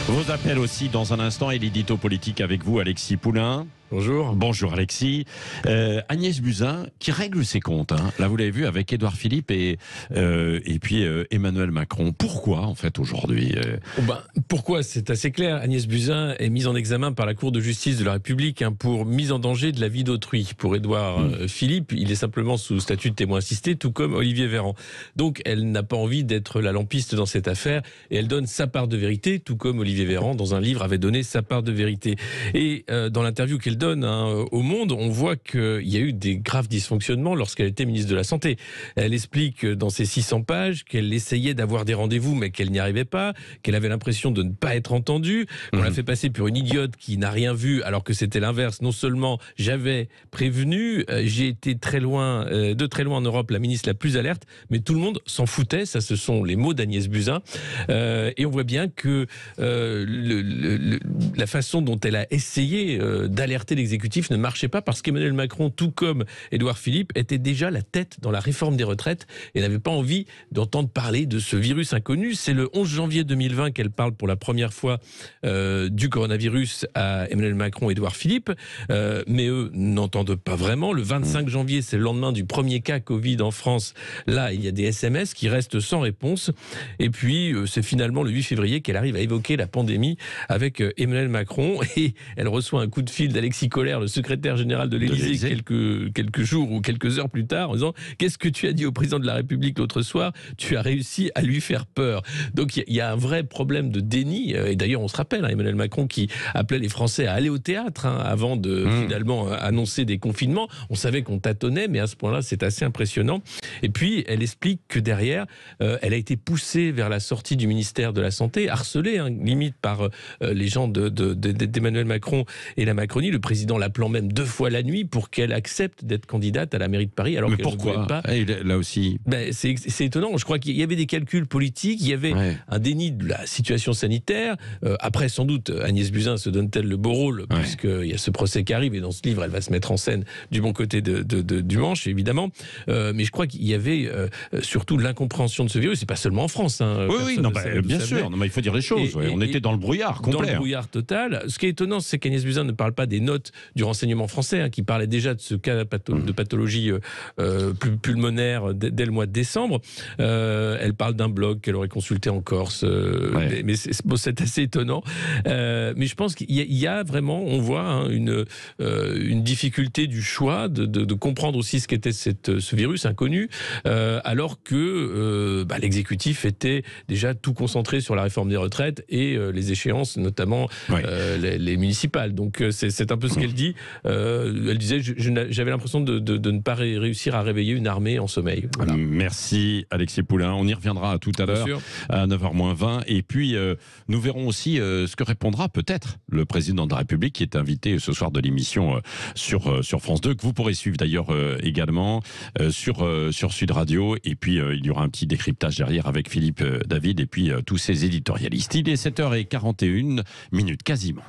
Vos appels aussi dans un instant et l'édito politique avec vous, Alexis Poulain. Bonjour. Bonjour Alexis. Agnès Buzyn qui règle ses comptes. Là, vous l'avez vu avec Édouard Philippe et puis Emmanuel Macron. Pourquoi en fait aujourd'hui Pourquoi? C'est assez clair. Agnès Buzyn est mise en examen par la Cour de justice de la République pour mise en danger de la vie d'autrui. Pour Édouard Philippe, il est simplement sous statut de témoin assisté, tout comme Olivier Véran. Donc elle n'a pas envie d'être la lampiste dans cette affaire et elle donne sa part de vérité, tout comme Olivier Véran dans un livre avait donné sa part de vérité. Et dans l'interview qu'elle donne au Monde, on voit qu'il y a eu des graves dysfonctionnements lorsqu'elle était ministre de la Santé. Elle explique dans ses 600 pages qu'elle essayait d'avoir des rendez-vous mais qu'elle n'y arrivait pas, qu'elle avait l'impression de ne pas être entendue, qu'on l'a fait passer pour une idiote qui n'a rien vu alors que c'était l'inverse. Non seulement j'avais prévenu, j'ai été de très loin en Europe la ministre la plus alerte, mais tout le monde s'en foutait. Ça, ce sont les mots d'Agnès Buzyn. Et on voit bien que la façon dont elle a essayé d'alerter l'exécutif ne marchait pas parce qu'Emmanuel Macron, tout comme Édouard Philippe, était déjà la tête dans la réforme des retraites et n'avait pas envie d'entendre parler de ce virus inconnu. C'est le 11 janvier 2020 qu'elle parle pour la première fois du coronavirus à Emmanuel Macron et Édouard Philippe, mais eux n'entendent pas vraiment. Le 25 janvier, c'est le lendemain du premier cas Covid en France. Là, il y a des SMS qui restent sans réponse. Et puis, c'est finalement le 8 février qu'elle arrive à évoquer la pandémie avec Emmanuel Macron et elle reçoit un coup de fil d'Alexis Collère, le secrétaire général de l'Élysée, quelques jours ou quelques heures plus tard, en disant « Qu'est-ce que tu as dit au président de la République l'autre soir? Tu as réussi à lui faire peur. » Donc il y a un vrai problème de déni. Et d'ailleurs, on se rappelle, Emmanuel Macron qui appelait les Français à aller au théâtre avant de finalement annoncer des confinements. On savait qu'on tâtonnait, mais à ce point-là, c'est assez impressionnant. Et puis, elle explique que derrière, elle a été poussée vers la sortie du ministère de la Santé, harcelée, limite par les gens d'Emmanuel Macron et la Macronie, le président l'appelant même 2 fois la nuit pour qu'elle accepte d'être candidate à la mairie de Paris. Alors mais qu'elle pourquoi ne voulait pas. Et là aussi. C'est étonnant. Je crois qu'il y avait des calculs politiques, il y avait un déni de la situation sanitaire. Après, sans doute, Agnès Buzyn se donne-t-elle le beau rôle, puisqu'il y a ce procès qui arrive et dans ce livre, elle va se mettre en scène du bon côté du manche, évidemment. Mais je crois qu'il y avait surtout l'incompréhension de ce virus. C'est pas seulement en France. Bien sûr. Non, mais il faut dire les choses. On était dans le brouillard complet. Dans le brouillard total. Ce qui est étonnant, c'est qu'Agnès Buzyn ne parle pas des notes du renseignement français, qui parlait déjà de ce cas de pathologie pulmonaire dès le mois de décembre. Elle parle d'un blog qu'elle aurait consulté en Corse. Mais c'est assez étonnant. Mais je pense qu'il y a vraiment, on voit, une difficulté du choix de comprendre aussi ce qu'était ce virus inconnu, alors que l'exécutif était déjà tout concentré sur la réforme des retraites et les échéances, notamment les municipales. Donc c'est un peu ce qu'elle dit. Elle disait, j'avais l'impression de ne pas réussir à réveiller une armée en sommeil. Voilà. Merci Alexis Poulain. On y reviendra tout à l'heure à 9h-20. Et puis nous verrons aussi ce que répondra peut-être le président de la République qui est invité ce soir de l'émission sur France 2, que vous pourrez suivre d'ailleurs également sur Sud Radio. Et puis il y aura un petit décryptage derrière avec Philippe David et puis tous ses éditorialistes. Il est 7h41 quasiment.